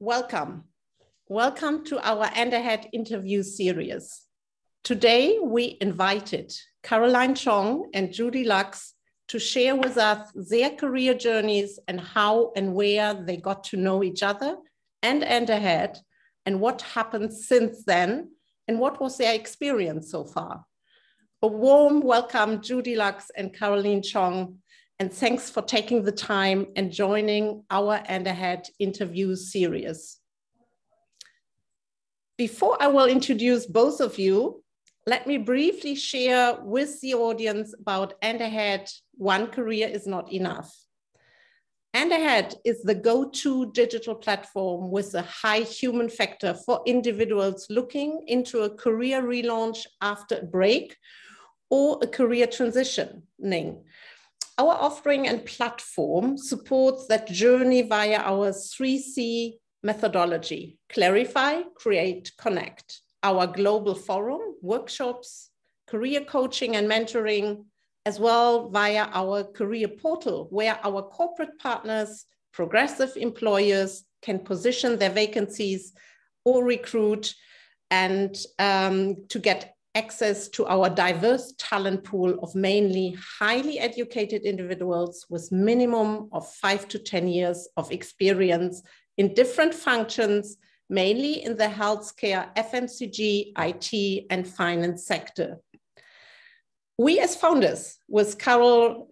Welcome. Welcome to our And Ahead interview series. Today, we invited Caroline Chong and Judy Lux to share with us their career journeys and how and where they got to know each other and Ahead, and what happened since then, and what was their experience so far. A warm welcome, Judy Lux and Caroline Chong, and thanks for taking the time and joining our And Ahead interview series. Before I will introduce both of you, let me briefly share with the audience about And Ahead, One Career is Not Enough. And Ahead is the go-to digital platform with a high human factor for individuals looking into a career relaunch after a break or a career transitioning. Our offering and platform supports that journey via our 3C methodology: clarify, create, connect. Our global forum, workshops, career coaching and mentoring, as well via our career portal, where our corporate partners, progressive employers can position their vacancies or recruit and to get access to our diverse talent pool of mainly highly educated individuals with minimum of 5 to 10 years of experience in different functions, mainly in the healthcare, FMCG, IT, and finance sector. We as founders, with Carolina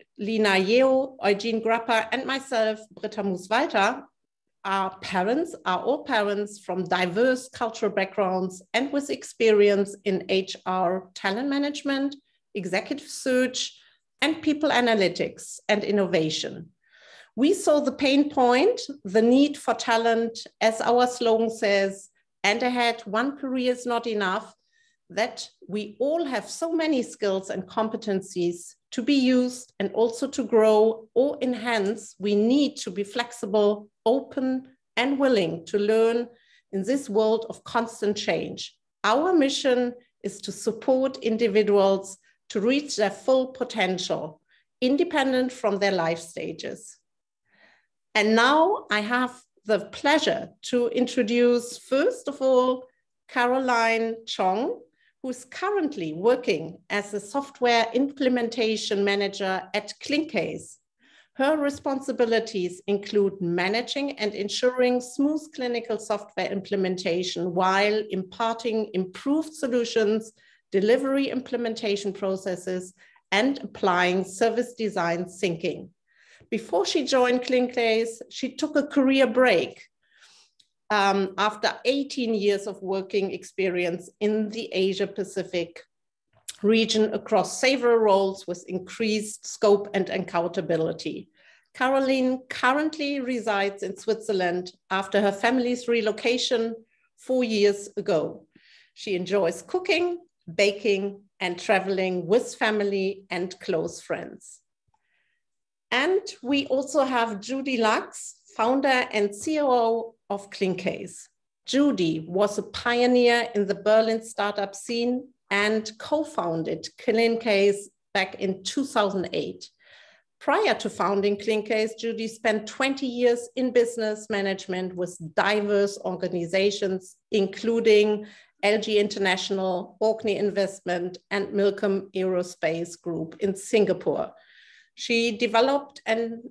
Yeo, Eugene Grappa, and myself, Britta Mues-Walter, are all parents from diverse cultural backgrounds and with experience in HR, talent management, executive search, and people analytics and innovation. We saw the pain point, the need for talent, as our slogan says, and ahead, one career is not enough, that we all have so many skills and competencies to be used and also to grow or enhance. We need to be flexible, open, and willing to learn in this world of constant change. Our mission is to support individuals to reach their full potential, independent from their life stages. And now I have the pleasure to introduce, first of all, Caroline Chong, who is currently working as a software implementation manager at Clincase. Her responsibilities include managing and ensuring smooth clinical software implementation while imparting improved solutions, delivery implementation processes, and applying service design thinking. Before she joined Clincase, she took a career break after 18 years of working experience in the Asia Pacific region across several roles with increased scope and accountability. Caroline currently resides in Switzerland after her family's relocation 4 years ago. She enjoys cooking, baking, and traveling with family and close friends. And we also have Judy Lux, founder and COO of Clincase. Judy was a pioneer in the Berlin startup scene and co-founded Clincase back in 2008. Prior to founding Clincase, Judy spent 20 years in business management with diverse organizations, including LG International, Orkney Investment, and Milcom Aerospace Group in Singapore. She developed an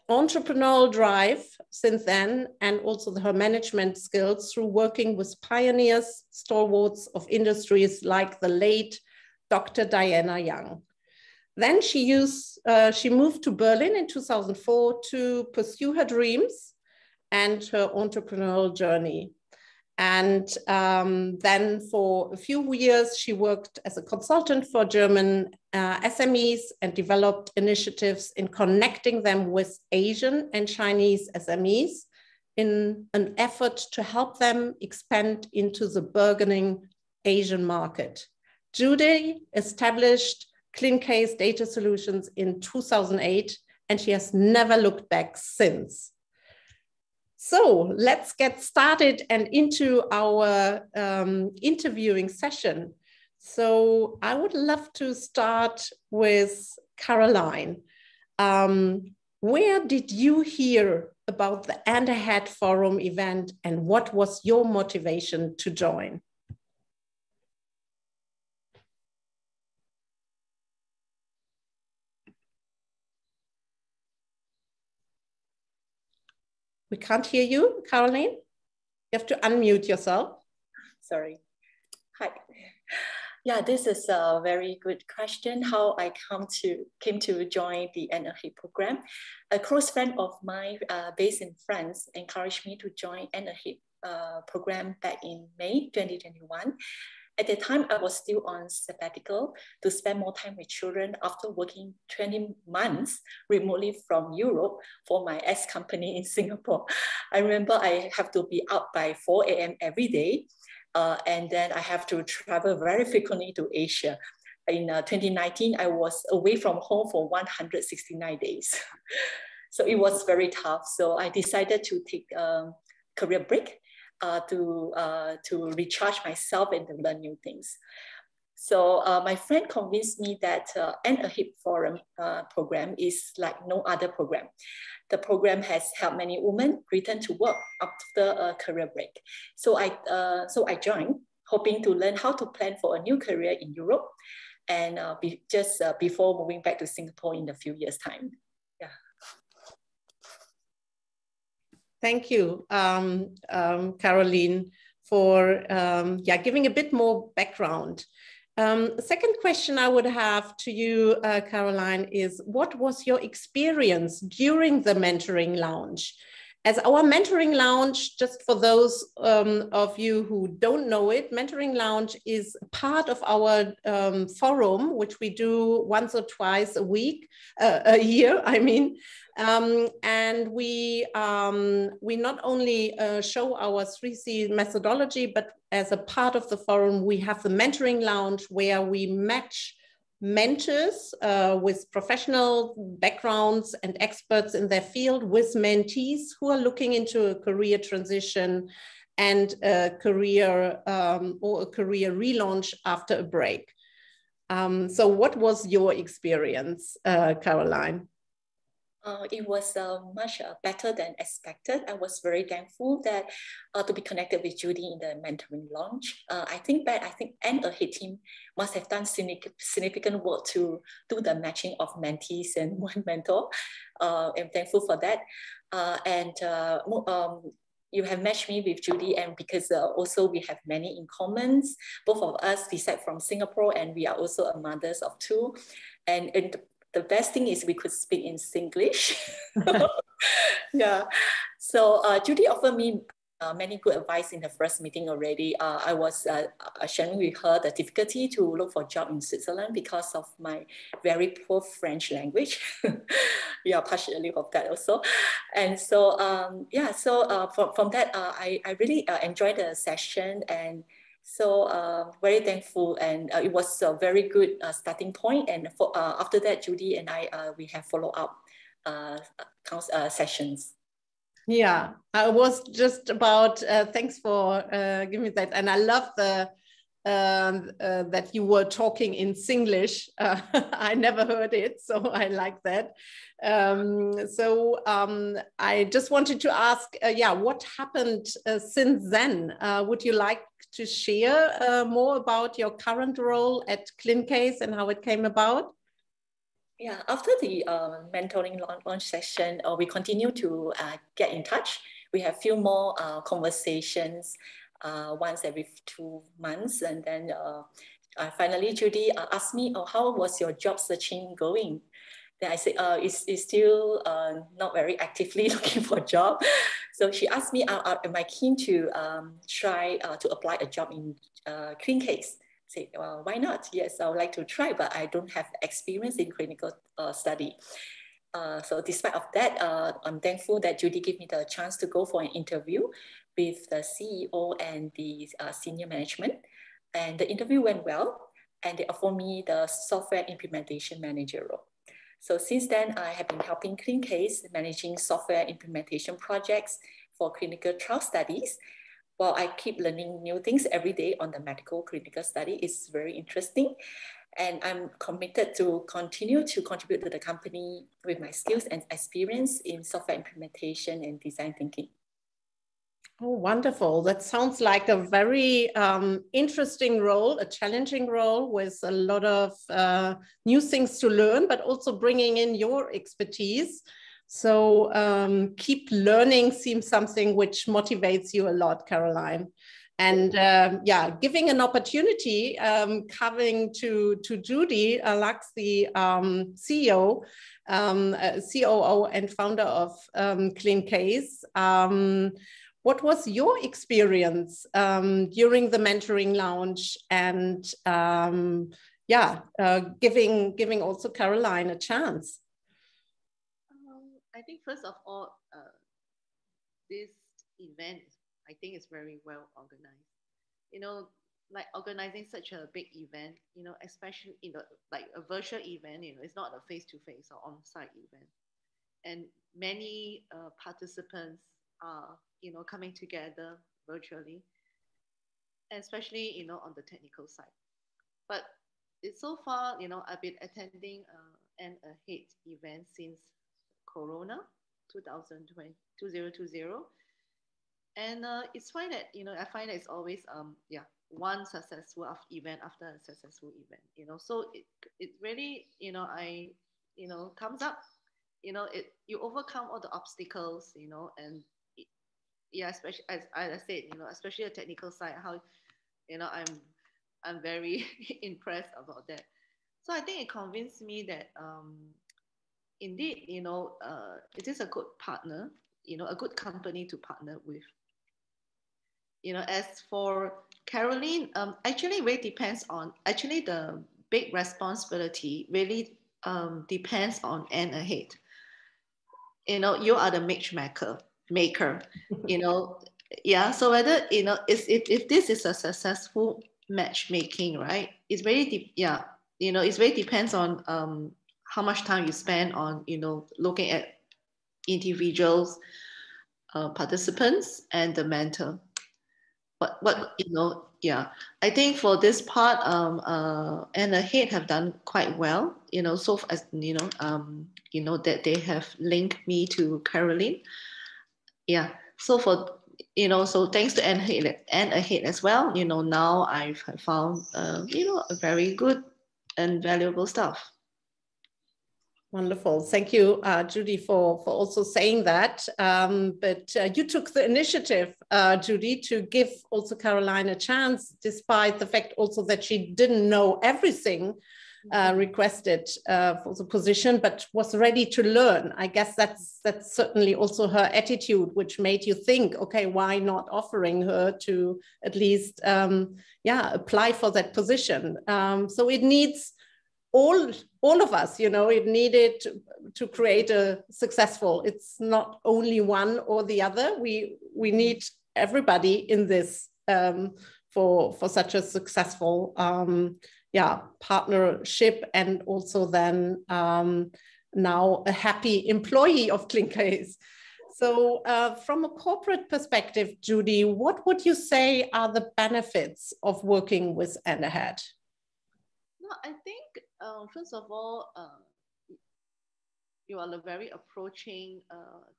entrepreneurial drive since then, and also her management skills through working with pioneers, stalwarts of industries like the late Dr. Diana Young. Then she moved to Berlin in 2004 to pursue her dreams and her entrepreneurial journey. And then for a few years, she worked as a consultant for German SMEs and developed initiatives in connecting them with Asian and Chinese SMEs in an effort to help them expand into the burgeoning Asian market. Judy established Clincase Data Solutions in 2008, and she has never looked back since. So let's get started and into our interviewing session. So I would love to start with Caroline. Where did you hear about the And Ahead Forum event, and what was your motivation to join? We can't hear you, Caroline. You have to unmute yourself. Sorry. Hi. Yeah, this is a very good question. How I came to join the And Ahead program. A close friend of mine based in France encouraged me to join And Ahead program back in May 2021. At the time, I was still on sabbatical to spend more time with children after working 20 months remotely from Europe for my ex-company in Singapore. I remember I have to be up by 4 a.m. every day. And then I have to travel very frequently to Asia. In 2019, I was away from home for 169 days. So it was very tough. So I decided to take a career break to recharge myself and to learn new things. So my friend convinced me that And Ahead Forum program is like no other program. The program has helped many women return to work after a career break. So I joined, hoping to learn how to plan for a new career in Europe, and before moving back to Singapore in a few years' time. Yeah. Thank you, Caroline, for giving a bit more background. The second question I would have to you, Caroline, is what was your experience during the mentoring lounge? As our mentoring lounge, just for those of you who don't know it, mentoring lounge is part of our forum, which we do once or twice a year, I mean. And we not only show our 3C methodology, but as a part of the forum, we have the mentoring lounge where we match mentors with professional backgrounds and experts in their field with mentees who are looking into a career transition and a career or a career relaunch after a break. So what was your experience, Caroline? It was much better than expected. I was very thankful that to be connected with Judy in the mentoring launch. I think And Ahead team must have done significant work to do the matching of mentees and one mentor. I'm thankful for that. You have matched me with Judy, and because also we have many in common. Both of us reside from Singapore, and we are also mothers of two. And the best thing is we could speak in Singlish. Yeah. So Judy offered me many good advice in the first meeting already. I was sharing with her the difficulty to look for a job in Switzerland because of my very poor French language. Yeah, partially of that also. And so, from that, I really enjoyed the session, and so very thankful, and it was a very good starting point. And after that, Judy and I, we have follow-up sessions. Yeah, I was just about, thanks for giving me that. And I love the that you were talking in Singlish. I never heard it, so I like that. I just wanted to ask, what happened since then? Would you like to share more about your current role at Clincase and how it came about? Yeah, after the mentoring launch session, we continue to get in touch. We have a few more conversations once every 2 months. And then finally, Judy asked me, how was your job searching going? Then I said, it's still not very actively looking for a job. So she asked me, am I keen to try to apply a job in Clincase? Say, well, why not? Yes, I would like to try, but I don't have experience in clinical study. So despite of that, I'm thankful that Judy gave me the chance to go for an interview with the CEO and the senior management. And the interview went well, and they offered me the software implementation manager role. So since then, I have been helping Clincase managing software implementation projects for clinical trial studies. Well, I keep learning new things every day on the medical clinical study. It's very interesting. And I'm committed to continue to contribute to the company with my skills and experience in software implementation and design thinking. Oh, wonderful. That sounds like a very interesting role, a challenging role with a lot of new things to learn, but also bringing in your expertise. So keep learning seems something which motivates you a lot, Caroline. And yeah, giving an opportunity, coming to Judy Lux, the CEO, COO and founder of Clincase. What was your experience during the mentoring lounge, and yeah, giving also Caroline a chance? I think first of all, this event, I think, is very well organized. You know, like organizing such a big event, you know, especially like a virtual event, you know, it's not a face-to-face or on-site event, and many participants are, you know, coming together virtually, especially, you know, on the technical side. But it's so far, you know, I've been attending an ahead event since Corona 2020, and it's fine that, you know, I find that it's always yeah, one successful event after a successful event, you know. So it really, you know, you know, comes up, you know, you overcome all the obstacles, you know, and yeah, especially as I said, you know, especially the technical side, how, you know, I'm very impressed about that. So I think it convinced me that indeed, you know, it is a good partner, you know, a good company to partner with. You know, as for Caroline, actually it really depends on, actually the big responsibility really depends on Anne ahead. You know, you are the maker, you know, yeah. So whether, you know, if this is a successful matchmaking, right? It's very yeah, you know, it's very depends on how much time you spend on, you know, looking at individuals, participants, and the mentor. But you know, yeah, I think for this part, and the head have done quite well. You know, so as you know that they have linked me to Caroline. Yeah, so for, you know, so thanks to and ahead as well. You know, now I've found you know, a very good and valuable stuff. Wonderful. Thank you, Judy, for also saying that. But you took the initiative, Judy, to give also Caroline a chance, despite the fact also that she didn't know everything requested for the position, but was ready to learn. I guess that's certainly also her attitude, which made you think, okay, why not offering her to at least, yeah, apply for that position? So it needs all of us, you know, it needed to create a successful. It's not only one or the other. We need everybody in this for such a successful yeah, partnership, and also then now a happy employee of Clincase. So from a corporate perspective, Judy, what would you say are the benefits of working with And Ahead? No, I think first of all, you are a very approaching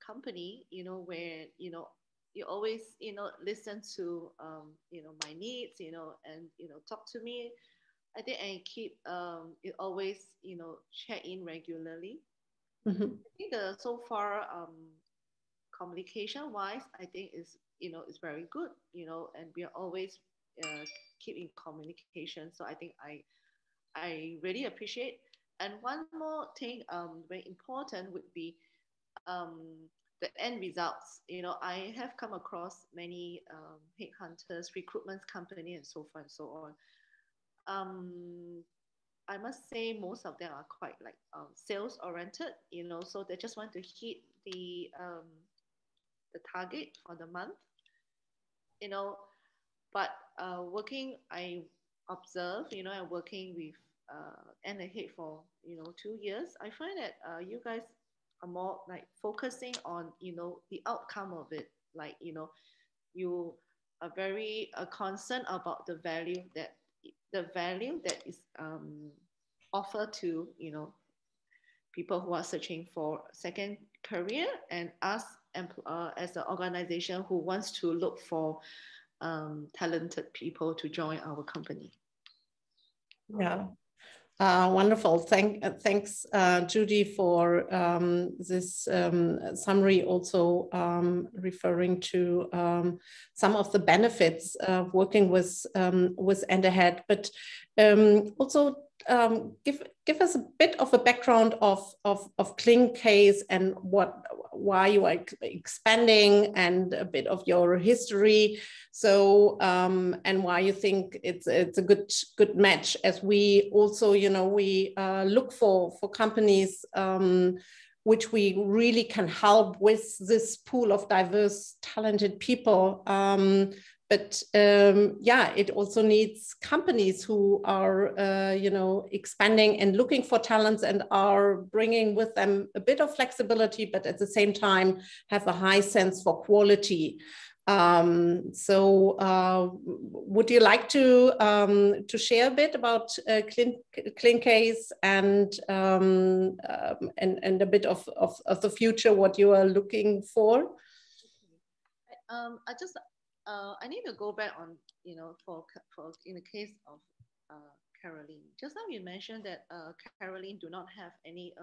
company, you know, where, you know, you always, you know, listen to, you know, my needs, you know, and, you know, talk to me. I think I keep it always, you know, check in regularly. Mm-hmm. I think so far communication wise, I think is, you know, is very good, you know, and we are always keep in communication. So I think I really appreciate. And one more thing, very important would be the end results. You know, I have come across many headhunters, recruitment company, and so forth and so on. I must say most of them are quite like sales oriented. You know, so they just want to hit the target for the month. You know, but working, I observe. You know, I'm working with and ahead for, you know, 2 years. I find that you guys are more like focusing on, you know, the outcome of it. Like, you know, you are very concerned about the value that is offer to, people who are searching for second career, and us as an organization who wants to look for talented people to join our company. Yeah. Wonderful. Thanks, Judy, for this summary, also referring to some of the benefits of working with Enderhead, but also give us a bit of a background of Clincase and why you are expanding, and a bit of your history. So and why you think it's a good match, as we also we look for companies which we really can help with this pool of diverse, talented people. But yeah, it also needs companies who are, expanding and looking for talents, and are bringing with them a bit of flexibility, but at the same time have a high sense for quality. Would you like to share a bit about Clincase and a bit of the future, what you are looking for? I need to go back on, for in the case of Caroline. Just now you mentioned that Caroline do not have any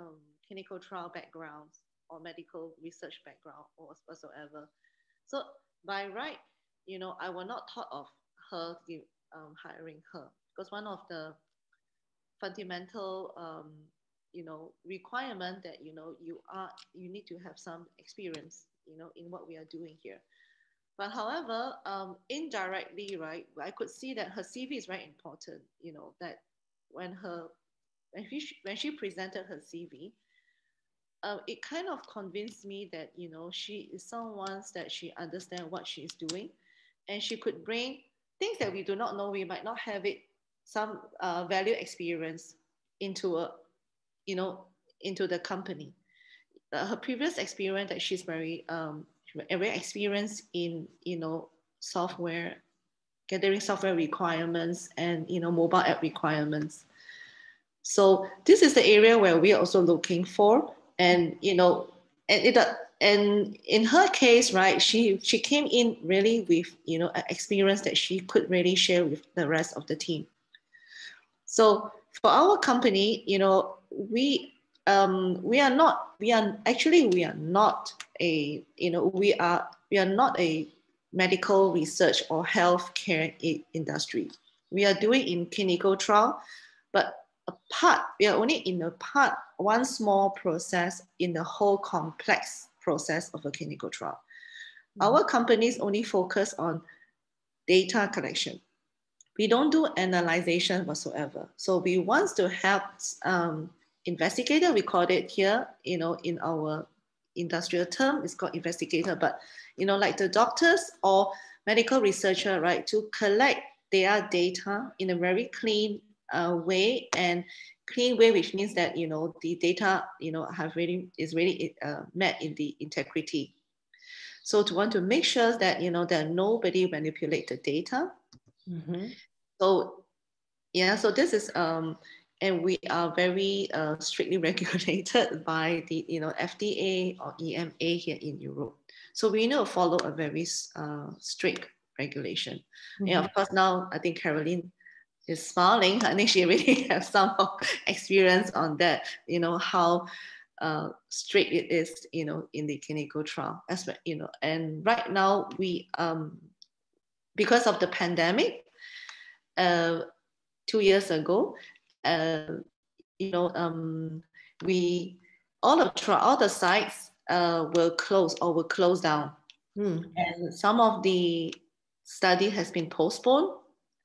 clinical trial backgrounds or medical research background or whatsoever. So by right, I will not thought of her hiring her, because one of the fundamental requirement that you need to have some experience in what we are doing here. But however, indirectly, right, I could see that her CV is very important. That when she presented her CV, it kind of convinced me that she is someone that she understands what she is doing, and she could bring things that we do not know. We might not have it, some value experience into into the company. Her previous experience, that she's very experienced in software, gathering software requirements, and mobile app requirements. So this is the area where we are also looking for. And and in her case, right, she came in really with an experience that she could really share with the rest of the team. So for our company, we are not a medical research or healthcare industry. We are doing in clinical trial, but we are only in one small process in the whole complex process of a clinical trial. Mm-hmm. Our companies only focus on data collection. We don't do analyzation whatsoever. So we want to help investigator, we call it here, in our industrial term, it's called investigator, but like the doctors or medical researcher, right, to collect their data in a very clean way, and clean way, which means that the data is really met in the integrity. So to want to make sure that that nobody manipulate the data. Mm-hmm. So yeah, so this is and we are very strictly regulated by the FDA or EMA here in Europe. So we need to follow a very strict regulation. Mm-hmm. And of course now I think Caroline is smiling. I think she really has some experience on that, how strict it is, in the clinical trial. And right now we, because of the pandemic, 2 years ago, all the sites will close down, and some of the study has been postponed,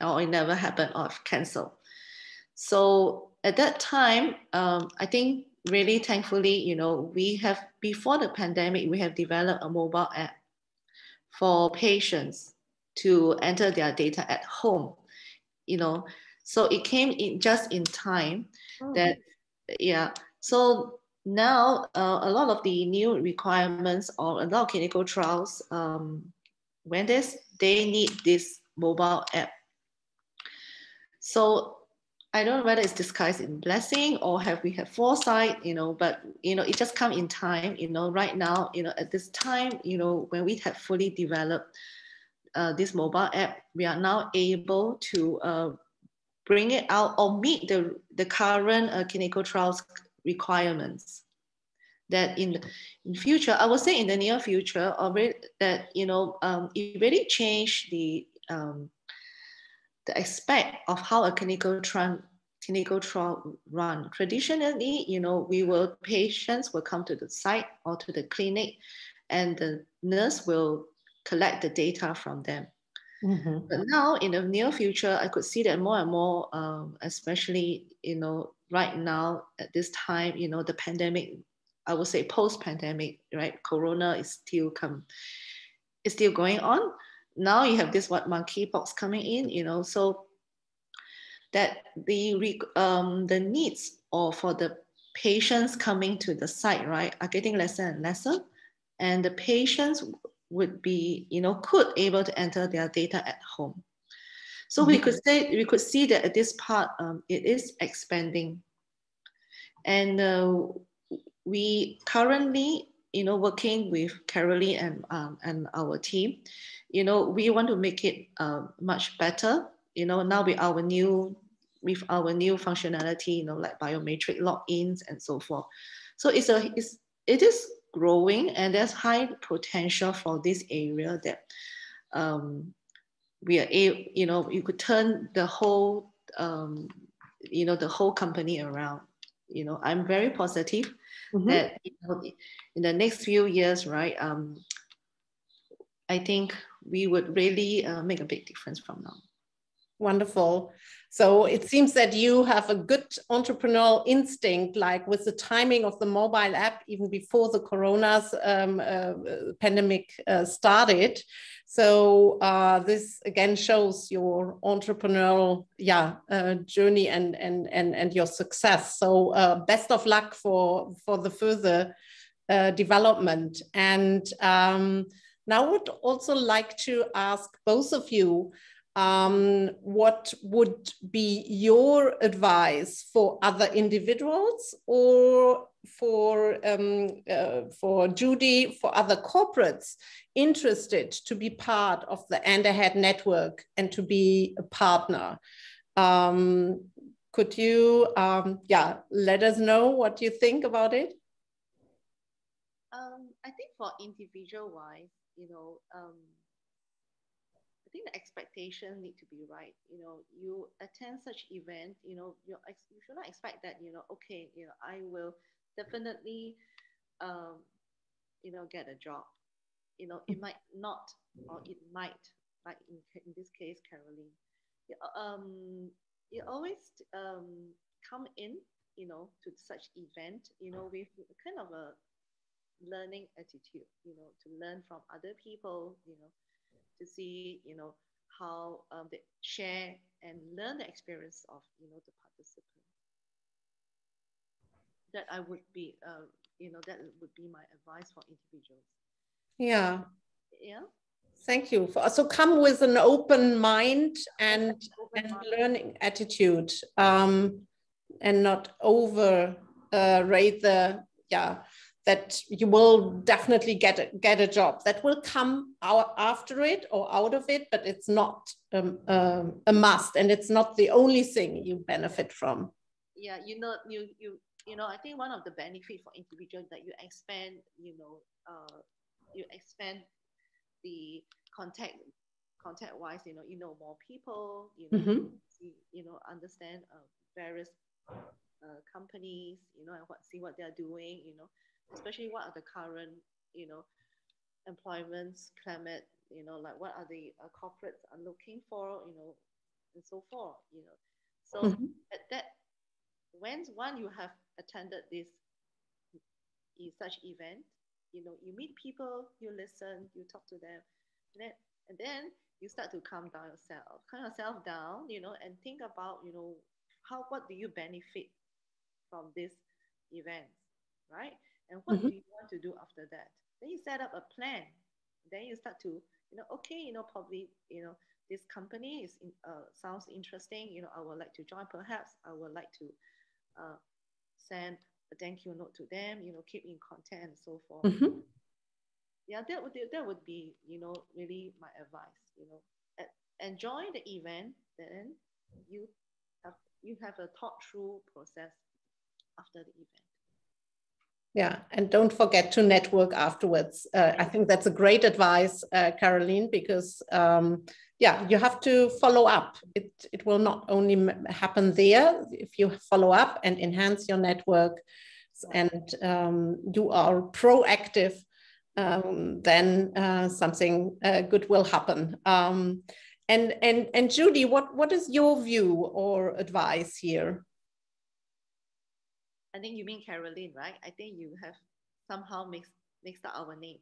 or it never happened, or canceled. So at that time, I think really thankfully, we have, before the pandemic, we have developed a mobile app for patients to enter their data at home, so it came in just in time. That, yeah. So now a lot of the new requirements or a lot of clinical trials, when they need this mobile app. So I don't know whether it's disguised in blessing or have we had foresight, but, it just come in time, right now, at this time, when we have fully developed this mobile app, we are now able to bring it out or meet the current clinical trials requirements. That in future, I would say in the near future, that it really changed the aspect of how a clinical trial run. Traditionally, patients will come to the site or to the clinic, and the nurse will collect the data from them. Mm-hmm. But now, in the near future, I could see that more and more, especially right now at this time, the pandemic. I would say post-pandemic, right? Corona is still going on. Now you have this monkeypox coming in, so that the needs for the patients coming to the site, right, are getting lesser and lesser, and the patients would be, could able to enter their data at home. So we could see that at this part, it is expanding, and we currently, working with Caroline and our team, we want to make it much better. Now with our new functionality, like biometric logins and so forth. So it is growing, and there's high potential for this area that we are able, you could turn the whole the whole company around. I'm very positive that in the next few years, right, I think we would really make a big difference from now. Wonderful. So it seems that you have a good entrepreneurial instinct, like with the timing of the mobile app, even before the corona's pandemic started. So this again shows your entrepreneurial journey and your success. So best of luck for the further development. And now I would also like to ask both of you, what would be your advice for other individuals, or for Judy, for other corporates interested to be part of the Underhead network and to be a partner? Could you let us know what you think about it? I think for individual wise, I think the expectation need to be right. You attend such event, you should not expect that, okay, I will definitely, get a job. It might not, or it might, like in this case, Caroline. You always come in, to such event, with kind of a learning attitude, to learn from other people, to see, how they share and learn the experience of, the participants. That would be my advice for individuals. Yeah. Yeah. Thank you. So come with an open mind and learning attitude, and not overrate that you will definitely get a job. That will come out after it or out of it, but it's not a must, and it's not the only thing you benefit from. Yeah, I think one of the benefits for individuals that you expand, you expand the contact wise, you know more people, understand various companies, and see what they're doing, especially what are the current, employment climate, like what are the corporates are looking for, and so forth, So at that, when you have attended this such event, you meet people, you listen, you talk to them, and then you start to calm yourself down, and think about, what do you benefit from this event, right? And what do you want to do after that? Then you set up a plan. Then you start to, okay, probably, this company is sounds interesting. You know, I would like to join. Perhaps I would like to send a thank you note to them. You know, keep in contact and so forth. Mm-hmm. Yeah, that would be, you know, really my advice. You know, enjoy the event, then you have a thought through process after the event. Yeah, and don't forget to network afterwards. I think that's a great advice, Caroline, because yeah, you have to follow up. It will not only happen there. If you follow up and enhance your network, and you are proactive, then something good will happen. And Judy, what is your view or advice here? I think you mean Caroline, right? I think you have somehow mixed up our name.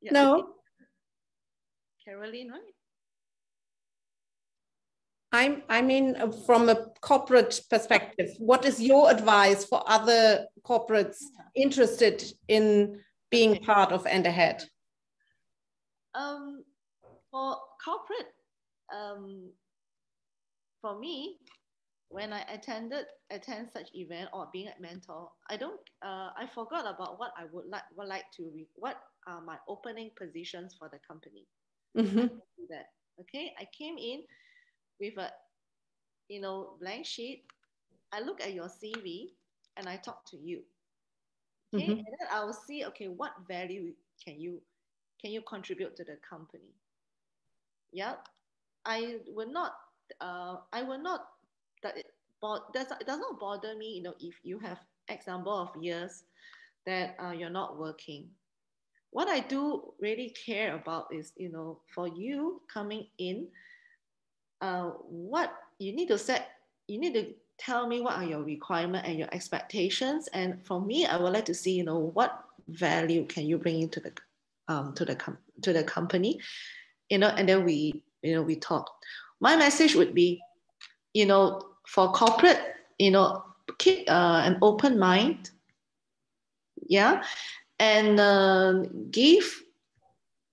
Yeah, no, Caroline, right? I mean, from a corporate perspective, what is your advice for other corporates interested in being part of And Ahead? For corporate, for me, when I attend such event or being a mentor, I forgot about what I would like to read. What are my opening positions for the company? Mm-hmm. I do that. Okay, I came in with a blank sheet. I look at your CV and I talk to you. Okay, mm-hmm. And then I will see, okay, what value can you contribute to the company? Yeah, it does not bother me, if you have X number of years that you're not working. What I do really care about is, for you coming in, what you need to tell me what are your requirements and your expectations. And for me, I would like to see, what value can you bring into to the company, and then we talk. My message would be, for corporate, keep an open mind, yeah, and give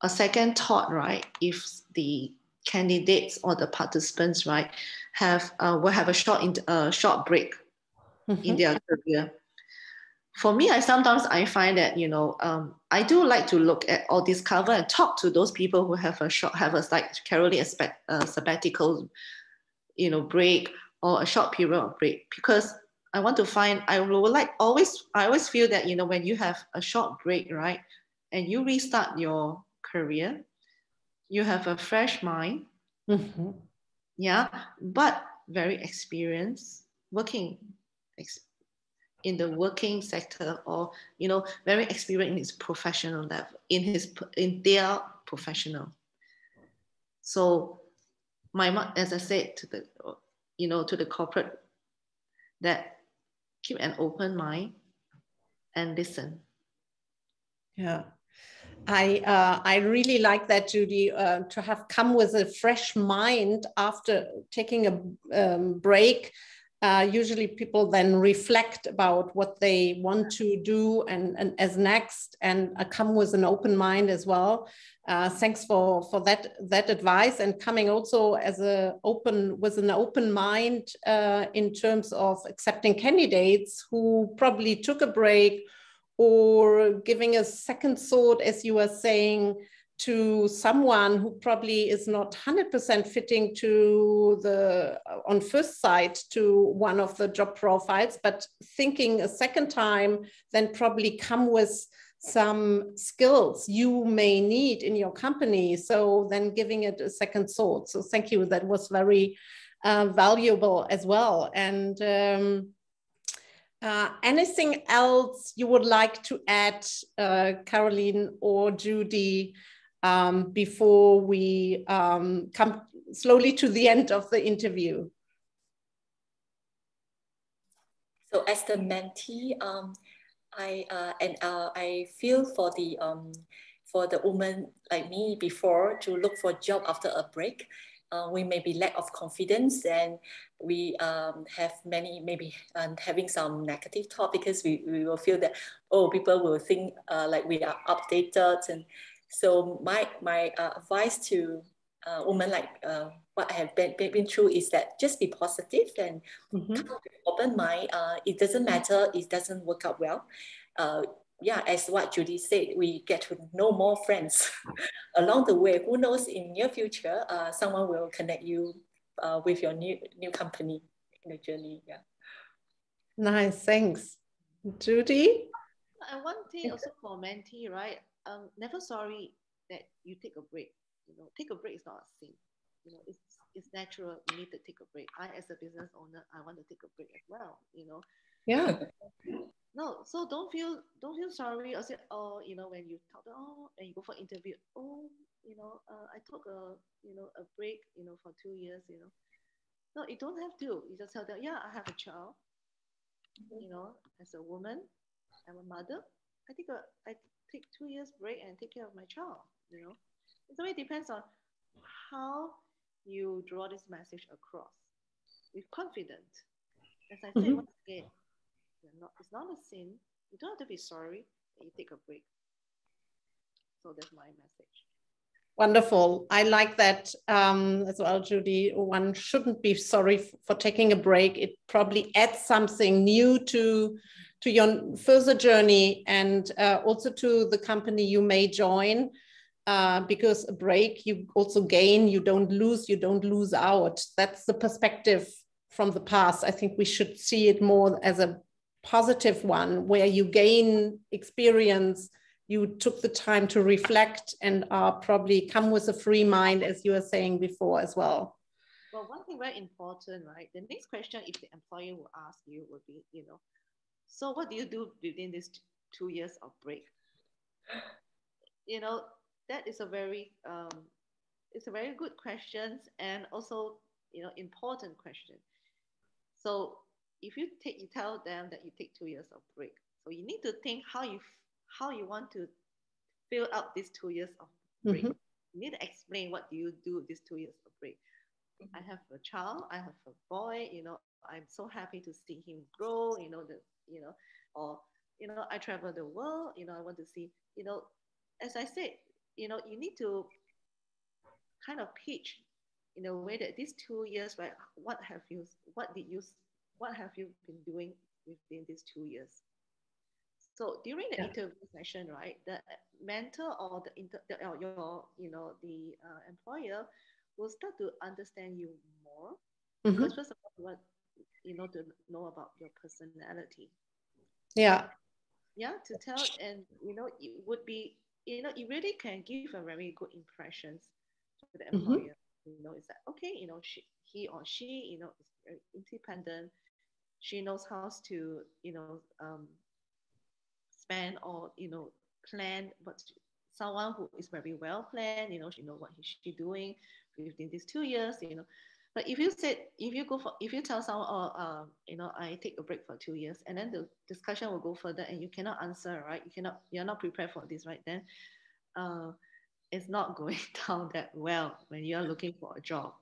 a second thought, right? If the candidates or the participants, right, will have a short break mm-hmm. in their career. For me, sometimes I find that I do like to look at or discover and talk to those people who have like Caroline sabbatical, break or a short period of break, because I want to find, I always feel that when you have a short break, right, and you restart your career, you have a fresh mind, mm-hmm. yeah, but very experienced working in the working sector, or very experienced in his professional level, in their professional. So as I said to the corporate, that keep an open mind and listen. Yeah, I really like that, Judy, to have come with a fresh mind after taking a break. Usually people then reflect about what they want to do and as next, and come with an open mind as well. Thanks for that advice, and coming also with an open mind in terms of accepting candidates who probably took a break, or giving a second thought, as you were saying, to someone who probably is not 100% fitting on first sight to one of the job profiles, but thinking a second time, then probably come with some skills you may need in your company. So then giving it a second thought. So thank you. That was very valuable as well. And anything else you would like to add, Caroline or Judy, before we come slowly to the end of the interview? So as the mentee, I feel for the woman like me before to look for a job after a break. We may be lack of confidence, and we have maybe having some negative thought, because we will feel that, oh, people will think like we are updated. And so my advice to women like what I have been through is that just be positive and open mind. It doesn't matter, it doesn't work out well. Yeah, as what Judy said, we get to know more friends along the way. Who knows, in your future, someone will connect you with your new company in the journey. Yeah. Nice, thanks. Judy? And one thing also for mentee, right? Never sorry that you take a break. You know, take a break is not a sin. You know, it's natural. You need to take a break. I, as a business owner, I want to take a break as well. You know. Yeah. No, so don't feel sorry or say, oh, you know, when you talk, oh, and you go for interview, oh, you know, I took a break, you know, for 2 years, you know. No, you don't have to. You just tell them, yeah, I have a child. You know, as a woman, I'm a mother. I take 2 years break and take care of my child. You know, it really depends on how you draw this message across with confidence. As I said once again, it's not a sin. You don't have to be sorry that you take a break. So that's my message. Wonderful. I like that as well, Judy. One shouldn't be sorry for taking a break. It probably adds something new to your further journey, and also to the company you may join, because a break you also gain, you don't lose out. That's the perspective from the past. I think we should see it more as a positive one, where you gain experience, you took the time to reflect, and probably come with a free mind, as you were saying before as well. Well, one thing very important, right? The next question, if the employer will ask you, would be, you know, so what do you do within these 2 years of break? You know, that is a very it's a very good question, and also, you know, important question. So if you tell them that you take 2 years of break, so you need to think how you want to fill out these 2 years of break. You need to explain what do you do these 2 years of break. I have a child, I have a boy, you know, I'm so happy to see him grow, you know, or, you know, I travel the world, you know, I want to see, you know, as I said, you know, you need to kind of pitch in a way that these 2 years, right, what have you been doing within these 2 years? So during the interview session, right, the mentor or the employer will start to understand you more, because first of all, to know about your personality. Yeah. Yeah, to tell, and you know, it would be, you know, it really can give a very good impressions to the employer. You know, it's like, okay, you know, he or she, you know, is very independent. She knows how to, you know, spend or, you know, plan. But someone who is very well planned, you know, she know what she doing within these 2 years, you know. But if you tell someone, oh, you know, I take a break for 2 years, and then the discussion will go further, and you cannot answer, right? You're not prepared for this, right? Then, it's not going down that well when you're looking for a job.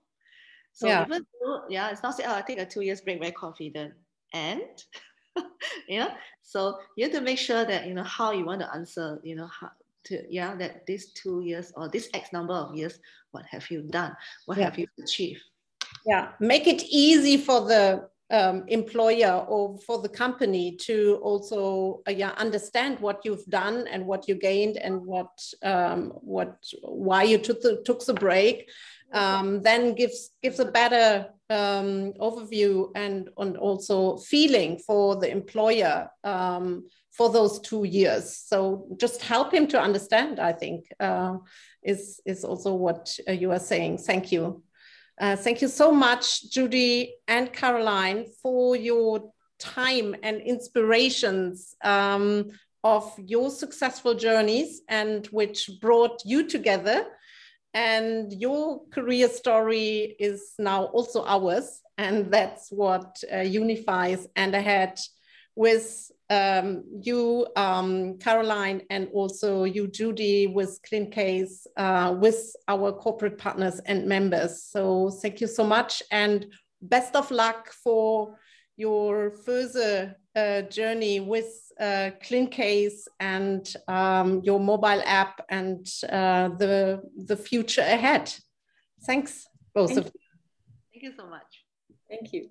So even though, it's not say, oh, I take a 2 years break, very confident, and so you have to make sure that, you know, how you want to answer, you know, how to, that these 2 years or this X number of years, what have you done? What have you achieved? Yeah, make it easy for the employer or for the company to also understand what you've done and what you gained and why you took the break. Then gives a better overview and also feeling for the employer for those 2 years. So just help him to understand, I think, is also what you are saying. Thank you. Thank you so much, Judy and Caroline, for your time and inspirations of your successful journeys, and which brought you together. And your career story is now also ours, and that's what unifies And Ahead with you, Caroline, and also you, Judy, with Clincase, with our corporate partners and members. So thank you so much, and best of luck for your further journey with Clincase and your mobile app and the future ahead. Thanks, both of you. Thank you so much. Thank you.